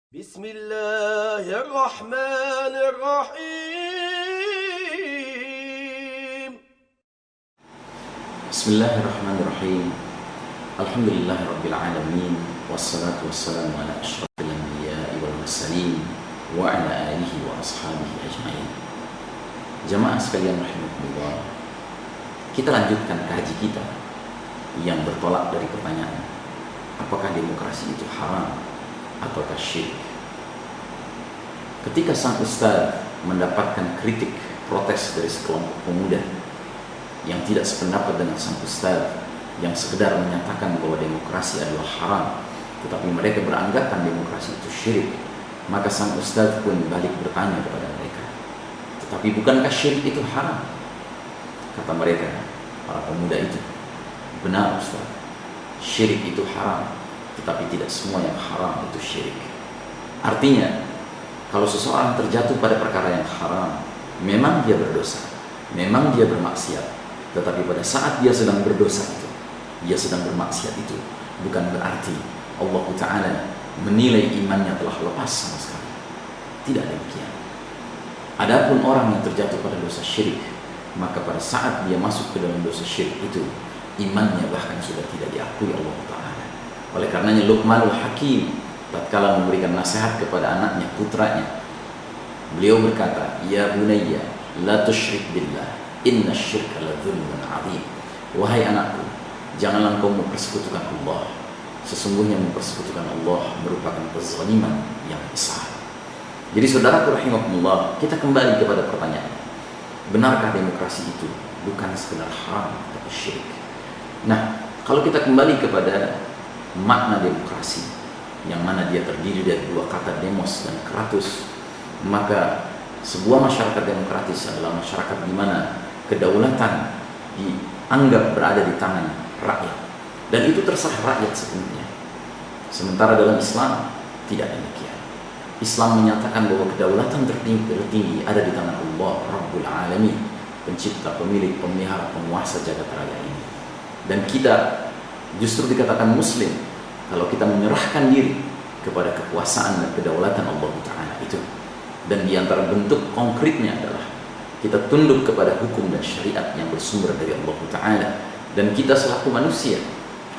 بسم الله الرحمن الرحيم بسم الله الرحمن الرحيم الحمد لله رب العالمين والصلاة والسلام على أشرف الأنبياء والمرسلين وعلى آله وأصحابه أجمعين. Jamaah sekalian rahimakumullah, kita lanjutkan kaji kita yang bertolak dari pertanyaan apakah demokrasi itu haram ataukah syirik. Ketika sang ustaz mendapatkan kritik protes dari sekelompok pemuda yang tidak sependapat dengan sang ustaz yang sekedar menyatakan bahwa demokrasi adalah haram, tetapi mereka beranggapan demokrasi itu syirik, maka sang ustaz pun balik bertanya kepada mereka, tetapi bukankah syirik itu haram? Kata mereka, para pemuda itu, benar ustaz, syirik itu haram, tetapi tidak semua yang haram itu syirik. Artinya, kalau seseorang terjatuh pada perkara yang haram, memang dia berdosa, memang dia bermaksiat, tetapi pada saat dia sedang berdosa itu, dia sedang bermaksiat itu, bukan berarti Allah Ta'ala menilai imannya telah lepas sama sekali. Tidak demikian. Adapun orang yang terjatuh pada dosa syirik, maka pada saat dia masuk ke dalam dosa syirik itu, imannya bahkan sudah tidak diakui Allah Ta'ala. Oleh karenanya Luqmanul Hakim tatkala memberikan nasihat kepada anaknya, putranya, beliau berkata, "Ya bunayya, la tusyrik billah, inna syirka la dzulmun 'adzim." Wahai anakku, janganlah engkau mempersekutukan Allah. Sesungguhnya mempersekutukan Allah merupakan kezaliman yang besar. Jadi saudaraku rahimakumullah, kita kembali kepada pertanyaan, benarkah demokrasi itu bukan sekedar haram tapi syirik? Nah, kalau kita kembali kepada makna demokrasi, yang mana dia terdiri dari dua kata demos dan kratos, maka sebuah masyarakat demokratis adalah masyarakat di mana kedaulatan dianggap berada di tangan rakyat, dan itu terserah rakyat sepenuhnya. Sementara dalam Islam tidak demikian. Islam menyatakan bahwa kedaulatan tertinggi ada di tangan Allah Rabbul Alamin, pencipta, pemilik, pemelihara, penguasa jagat raya ini. Dan kita justru dikatakan muslim kalau kita menyerahkan diri kepada kekuasaan dan kedaulatan Allah Ta'ala itu. Dan di antara bentuk konkretnya adalah kita tunduk kepada hukum dan syariat yang bersumber dari Allah Ta'ala. Dan kita selaku manusia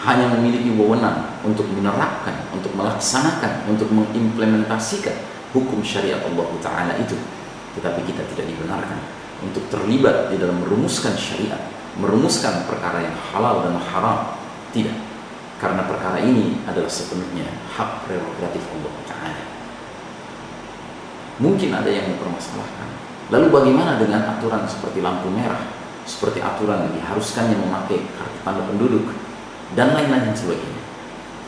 hanya memiliki wewenang untuk menerapkan, untuk melaksanakan, untuk mengimplementasikan hukum syariat Allah Ta'ala itu. Tetapi kita tidak dibenarkan untuk terlibat di dalam merumuskan syariat, merumuskan perkara yang halal dan haram. Tidak, karena perkara ini adalah sepenuhnya hak prerogatif Allah Ta'ala. Mungkin ada yang mempermasalahkan, lalu bagaimana dengan aturan seperti lampu merah, seperti aturan yang diharuskannya memakai kartu tanda penduduk, dan lain-lain sebagainya.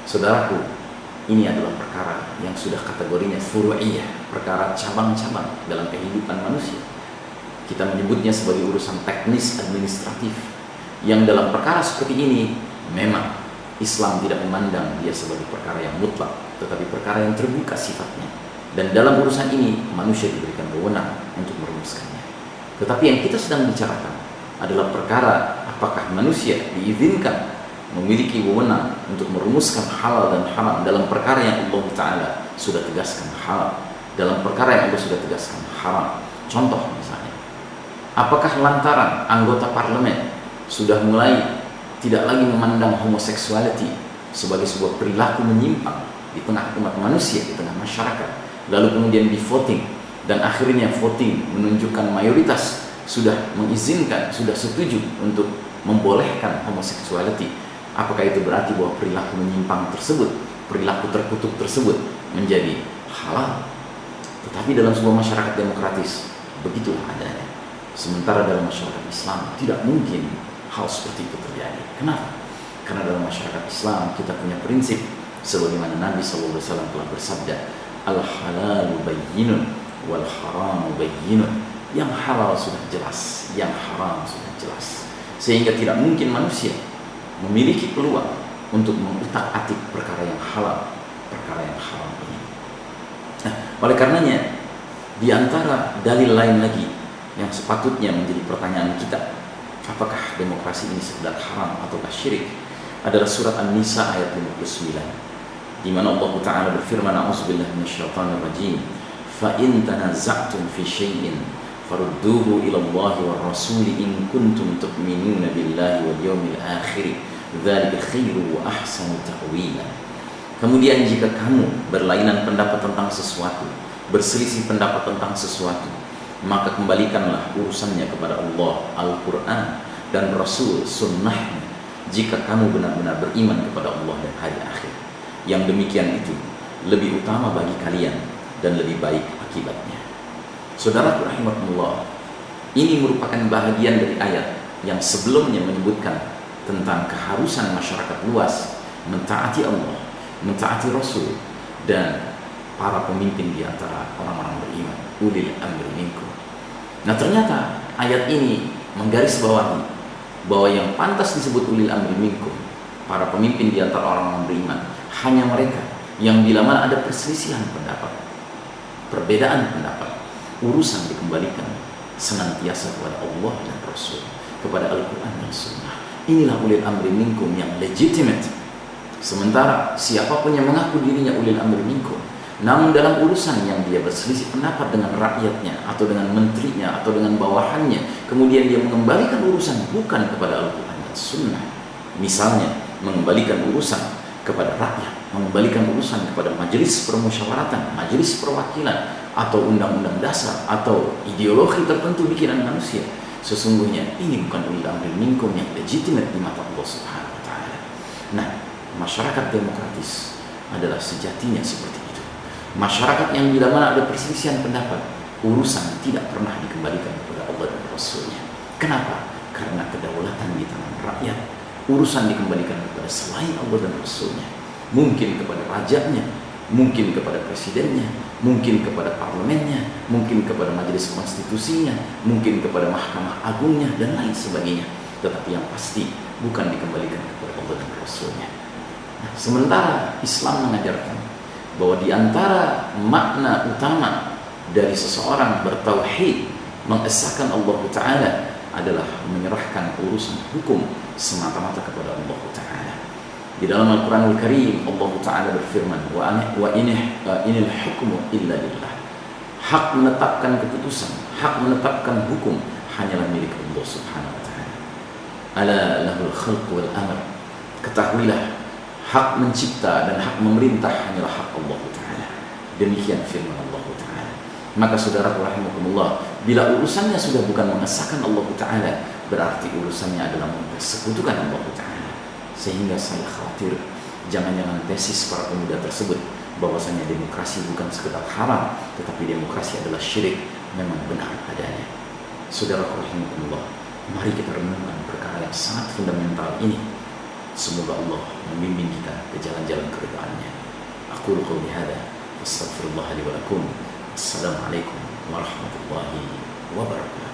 Saudaraku, ini adalah perkara yang sudah kategorinya furu'iyah, perkara cabang-cabang dalam kehidupan manusia. Kita menyebutnya sebagai urusan teknis administratif, yang dalam perkara seperti ini memang Islam tidak memandang dia sebagai perkara yang mutlak, tetapi perkara yang terbuka sifatnya. Dan dalam urusan ini manusia diberikan wewenang untuk merumuskannya. Tetapi yang kita sedang bicarakan adalah perkara apakah manusia diizinkan memiliki wewenang untuk merumuskan halal dan haram dalam perkara yang Allah Ta'ala sudah tegaskan halal, dalam perkara yang Allah sudah tegaskan haram. Contoh misalnya, apakah lantaran anggota parlemen sudah mulai tidak lagi memandang homoseksuality sebagai sebuah perilaku menyimpang di tengah umat manusia, di tengah masyarakat, lalu kemudian di voting, dan akhirnya voting menunjukkan mayoritas sudah mengizinkan, sudah setuju untuk membolehkan homoseksuality, apakah itu berarti bahwa perilaku menyimpang tersebut, perilaku terkutuk tersebut menjadi halal? Tetapi dalam sebuah masyarakat demokratis begitulah adanya. Sementara dalam masyarakat Islam tidak mungkin hal seperti itu terjadi. Kenapa? Karena dalam masyarakat Islam kita punya prinsip sebagaimana Nabi SAW telah bersabda, al-halalu bayyinun wal haramu bayyinun. Yang halal sudah jelas, yang haram sudah jelas, sehingga tidak mungkin manusia memiliki peluang untuk mengutak-atik perkara yang halal, perkara yang haram ini. Nah, oleh karenanya di antara dalil lain lagi yang sepatutnya menjadi pertanyaan kita, apakah demokrasi ini sekedar haram ataukah syirik, adalah surat An-Nisa ayat 59. di mana Allah Ta'ala berfirman, a'udzubillahi minasyaitonir rajim, fa in tanaza'tum fi syai'in farudduhu ila Allah war rasul in kuntum tu'minuna billahi wal yawmil akhir dzalika khairu wa ahsanu ta'wila. Kemudian jika kamu berlainan pendapat tentang sesuatu, berselisih pendapat tentang sesuatu, maka kembalikanlah urusannya kepada Allah, Al-Quran dan Rasul, sunnahnya, jika kamu benar-benar beriman kepada Allah dan hari akhir. Yang demikian itu lebih utama bagi kalian dan lebih baik akibatnya. Saudaraku rahimakumullah, ini merupakan bahagian dari ayat yang sebelumnya menyebutkan tentang keharusan masyarakat luas mentaati Allah, mentaati Rasul dan para pemimpin di antara orang-orang beriman, ulil amri minkum. Nah, ternyata ayat ini menggarisbawahi bahwa yang pantas disebut ulil amri minkum, para pemimpin di antara orang-orang beriman, hanya mereka yang bila mana ada perselisihan pendapat, perbedaan pendapat, urusan dikembalikan senantiasa kepada Allah dan Rasul, kepada Al-Quran dan Sunnah. Inilah ulil amri minkum yang legitimate. Sementara siapapun yang mengaku dirinya ulil amri minkum, namun dalam urusan yang dia berselisih pendapat dengan rakyatnya atau dengan menterinya atau dengan bawahannya, kemudian dia mengembalikan urusan bukan kepada Al-Quran dan Sunnah, misalnya mengembalikan urusan kepada rakyat, mengembalikan urusan kepada majelis permusyawaratan, majelis perwakilan, atau undang-undang dasar, atau ideologi tertentu bikinan manusia, sesungguhnya ini bukan ulil amri minkum yang legitimate di mata Allah Subhanahu wa Ta'ala. Nah, masyarakat demokratis adalah sejatinya seperti itu. Masyarakat yang bila mana ada perselisihan pendapat, urusan tidak pernah dikembalikan kepada Allah dan Rasulnya. Kenapa? Karena kedaulatan di tangan rakyat. Urusan dikembalikan kepada selain Allah dan Rasulnya. Mungkin kepada rajanya, mungkin kepada presidennya, mungkin kepada parlemennya, mungkin kepada majelis konstitusinya, mungkin kepada mahkamah agungnya, dan lain sebagainya. Tetapi yang pasti bukan dikembalikan kepada Allah dan Rasulnya. Nah, sementara Islam mengajarkan bahwa di antara makna utama dari seseorang bertauhid, mengesahkan Allah Ta'ala, adalah menyerahkan urusan hukum semata-mata kepada Allah Ta'ala. Di dalam Al-Quranul Karim, Allah Ta'ala berfirman, wa inil hukmu illa lillah. Hak menetapkan keputusan, hak menetapkan hukum hanyalah milik Allah Subhanahu wa Ta'ala. Ala lahul khalq wal amr. Ketahuilah, hak mencipta dan hak memerintah hanyalah hak Allah Ta'ala. Demikian firman Allah Ta'ala. Maka saudaraku rahimakumullah, bila urusannya sudah bukan mengesahkan Allah Ta'ala, berarti urusannya adalah mempersekutukan Allah Ta'ala. Sehingga saya khawatir jangan-jangan tesis para pemuda tersebut bahwasanya demokrasi bukan sekedar haram, tetapi demokrasi adalah syirik, memang benar adanya. Saudaraku rahimakumullah, mari kita renungkan perkara yang sangat fundamental ini. Semoga Allah membimbing kita ke jalan-jalan keridhaannya. Aqulu qouli hadza, astaghfirullah li wa lakum. Assalamualaikum warahmatullahi wabarakatuh.